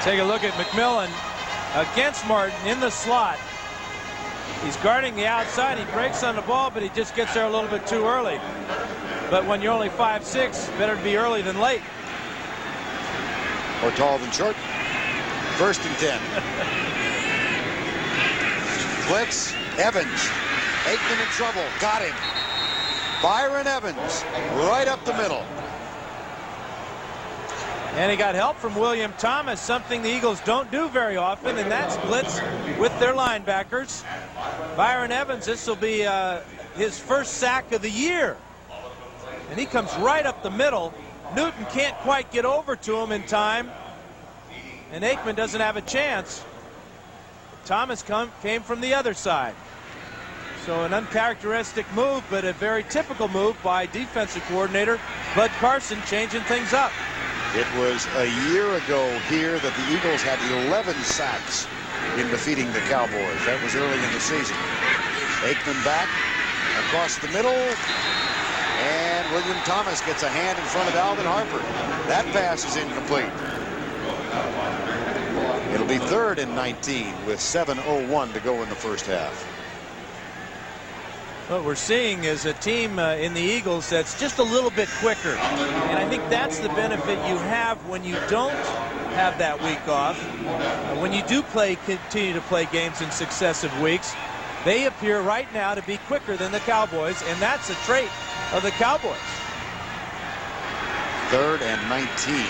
Take a look at McMillan against Martin in the slot. He's guarding the outside. He breaks on the ball, but he just gets there a little bit too early. But when you're only 5'6", better to be early than late. Or tall than short. 1st and 10. Blitz. Evans. Aikman in trouble. Got him. Byron Evans right up the middle. And he got help from William Thomas, something the Eagles don't do very often, and that's blitz with their linebackers. Byron Evans, this will be his first sack of the year. And he comes right up the middle. Newton can't quite get over to him in time. And Aikman doesn't have a chance. Thomas came from the other side. So an uncharacteristic move, but a very typical move by defensive coordinator Bud Carson, changing things up. It was a year ago here that the Eagles had 11 sacks in defeating the Cowboys. That was early in the season. Aikman back across the middle, and William Thomas gets a hand in front of Alvin Harper. That pass is incomplete. It'll be 3rd and 19 with 7:01 to go in the first half. What we're seeing is a team in the Eagles that's just a little bit quicker. And I think that's the benefit you have when you don't have that week off. When you do continue to play games in successive weeks, they appear right now to be quicker than the Cowboys, and that's a trait of the Cowboys. 3rd and 19.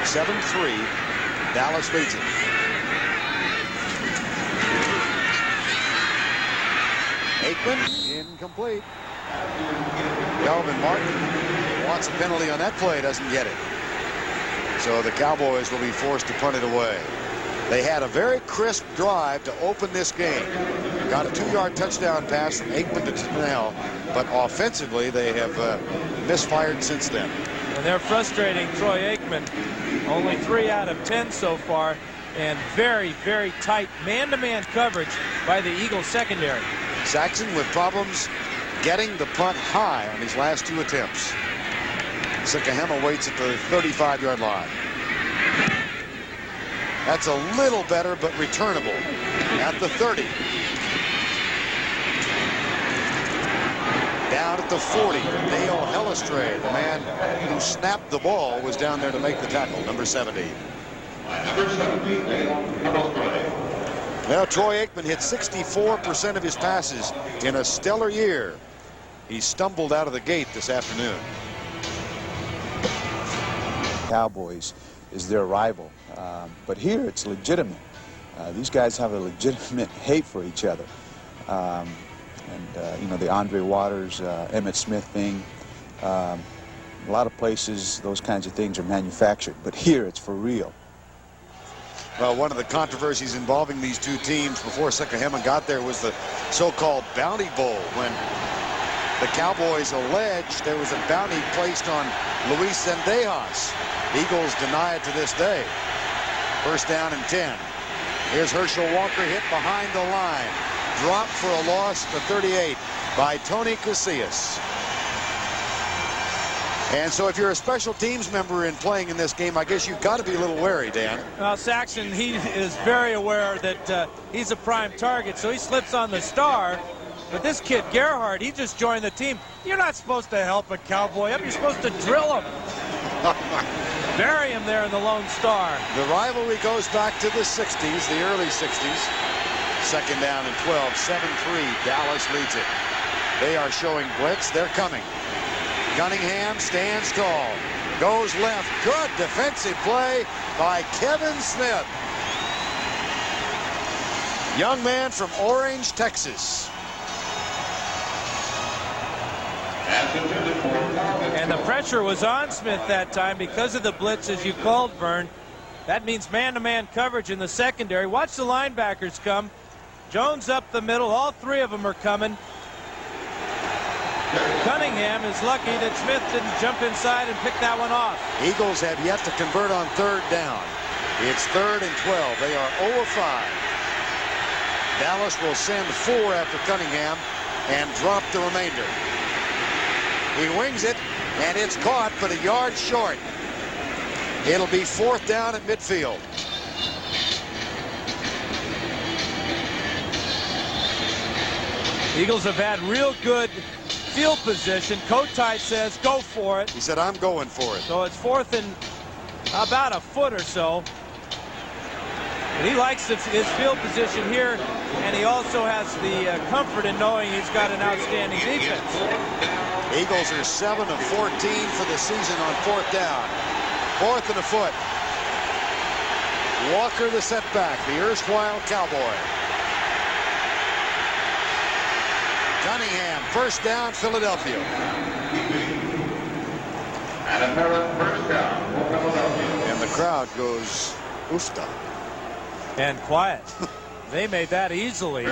7-3. Dallas leads it. Aikman, incomplete. Calvin Martin wants a penalty on that play, doesn't get it. So the Cowboys will be forced to punt it away. They had a very crisp drive to open this game. Got a 2-yard touchdown pass from Aikman to Snell, but offensively they have misfired since then. And they're frustrating Troy Aikman. Only 3 out of 10 so far, and very, very tight man-to-man coverage by the Eagles secondary. Saxon with problems getting the punt high on his last 2 attempts. Cunningham waits at the 35-yard line. That's a little better, but returnable at the 30. Down at the 40, Dale Hellestray, the man who snapped the ball, was down there to make the tackle, number 70. Now Troy Aikman hit 64% of his passes in a stellar year. He stumbled out of the gate this afternoon. Cowboys is their rival, but here it's legitimate. These guys have a legitimate hate for each other. You know, the Andre Waters, Emmett Smith thing, a lot of places those kinds of things are manufactured, but here it's for real. Well, one of the controversies involving these two teams before Cunningham got there was the so-called Bounty Bowl, when the Cowboys alleged there was a bounty placed on Luis Zendejas. Eagles deny it to this day. 1st down and 10. Here's Herschel Walker hit behind the line. Dropped for a loss to 38 by Tony Casillas. And so if you're a special teams member in playing in this game, I guess you've got to be a little wary, Dan. Well, Saxon, he is very aware that he's a prime target, so he slips on the star. But this kid, Gerhardt, he just joined the team. You're not supposed to help a Cowboy up. You're supposed to drill him. Bury him there in the Lone Star. The rivalry goes back to the 60s, the early 60s. 2nd down and 12, 7-3. Dallas leads it. They are showing blitz. They're coming. Cunningham stands tall. Goes left. Good defensive play by Kevin Smith. Young man from Orange, Texas. And the pressure was on Smith that time because of the blitz, as you called, Vern. That means man-to-man coverage in the secondary. Watch the linebackers come. Jones up the middle. All 3 of them are coming. Cunningham is lucky that Smith didn't jump inside and pick that one off. Eagles have yet to convert on 3rd down. It's 3rd and 12. They are 0 of 5. Dallas will send 4 after Cunningham and drop the remainder. He wings it, and it's caught, but a yard short. It'll be 4th down at midfield. Eagles have had real good field position. Kotite says go for it. He said, I'm going for it. So it's 4th and about a foot or so. But he likes his field position here, and he also has the comfort in knowing he's got an outstanding defense. Eagles are 7 of 14 for the season on 4th down. 4th and a foot. Walker the setback, the erstwhile Cowboy. Cunningham, 1st down, Philadelphia. And the crowd goes oofta. And quiet. They made that easily.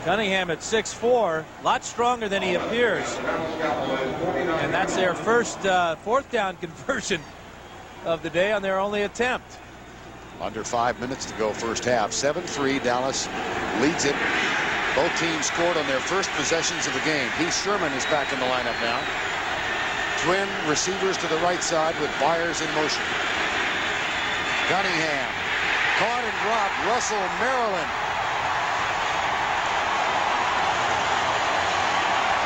Cunningham at 6'4", a lot stronger than he appears. And that's their first 4th down conversion of the day on their only attempt. Under 5 minutes to go first half. 7-3, Dallas leads it. Both teams scored on their first possessions of the game. Heath Sherman is back in the lineup now. Twin receivers to the right side with Byers in motion. Cunningham. Caught and dropped. Russell, Maryland.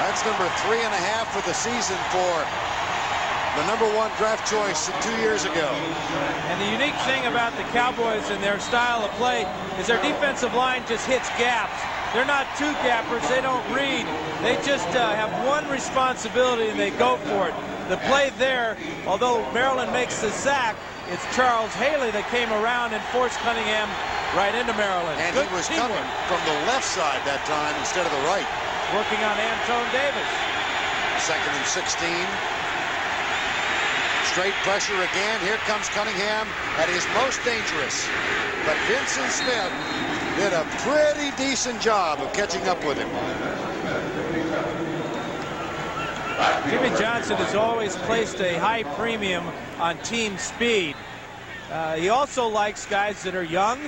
That's number 3.5 for the season for the #1 draft choice 2 years ago. And the unique thing about the Cowboys and their style of play is their defensive line just hits gaps. They're not two gappers. They don't read. They just have one responsibility, and they go for it. The play there, although Maryland makes the sack, it's Charles Haley that came around and forced Cunningham right into Maryland. And Good he was teamwork. coming from the left side that time instead of the right. Working on Antone Davis. 2nd and 16. Straight pressure again. Here comes Cunningham at his most dangerous. But Vincent Smith did a pretty decent job of catching up with him. Jimmy Johnson has always placed a high premium on team speed. He also likes guys that are young,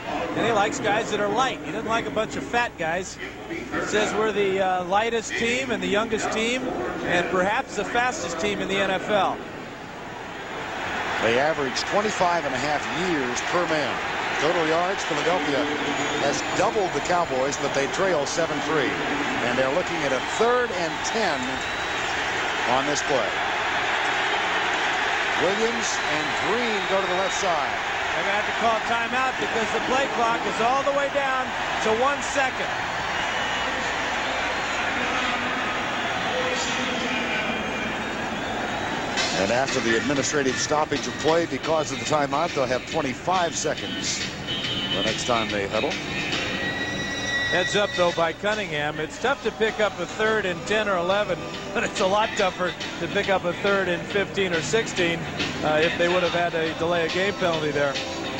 and he likes guys that are light. He doesn't like a bunch of fat guys. He says we're the lightest team and the youngest team and perhaps the fastest team in the NFL. They average 25.5 years per man. Total yards, Philadelphia has doubled the Cowboys, but they trail 7-3. And they're looking at a 3rd and 10 on this play. Williams and Green go to the left side. They're going to have to call timeout because the play clock is all the way down to 1 second. And after the administrative stoppage of play because of the timeout, they'll have 25 seconds the next time they huddle. Heads up, though, by Cunningham. It's tough to pick up a 3rd and 10 or 11, but it's a lot tougher to pick up a 3rd and 15 or 16 if they would have had a delay of game penalty there.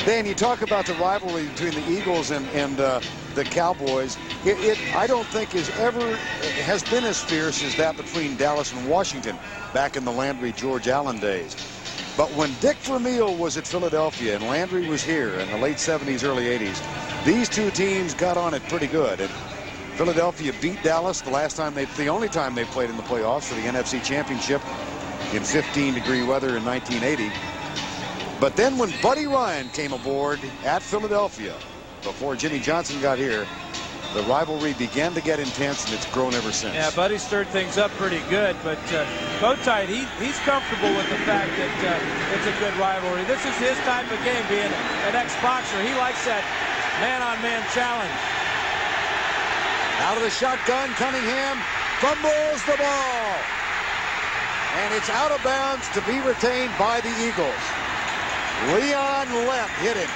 Dan, you talk about the rivalry between the Eagles and the Cowboys. I don't think has been as fierce as that between Dallas and Washington back in the Landry-George Allen days. But when Dick Vermeil was at Philadelphia and Landry was here in the late 70s, early 80s, these two teams got on it pretty good. And Philadelphia beat Dallas the only time they played in the playoffs for the NFC Championship in 15-degree weather in 1980. But then when Buddy Ryan came aboard at Philadelphia, before Jimmy Johnson got here, the rivalry began to get intense, and it's grown ever since. Yeah, Buddy stirred things up pretty good, but Kotite, he's comfortable with the fact that it's a good rivalry. This is his type of game, being an ex-boxer. He likes that man-on-man challenge. Out of the shotgun, Cunningham fumbles the ball. And it's out of bounds to be retained by the Eagles. Leon Lett hit him.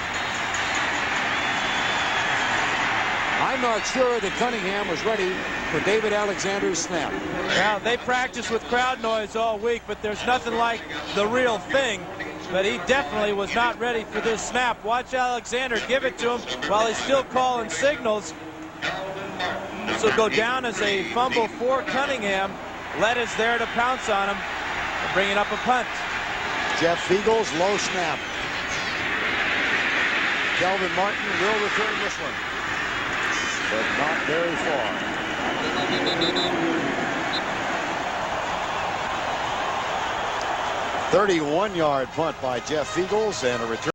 I'm not sure that Cunningham was ready for David Alexander's snap. Now, they practice with crowd noise all week, but there's nothing like the real thing. But he definitely was not ready for this snap. Watch Alexander give it to him while he's still calling signals. This will go down as a fumble for Cunningham. Lett is there to pounce on him and bringing up a punt. Jeff Feagles, low snap. Kelvin Martin will return this one, but not very far. 31-yard punt by Jeff Feagles and a return.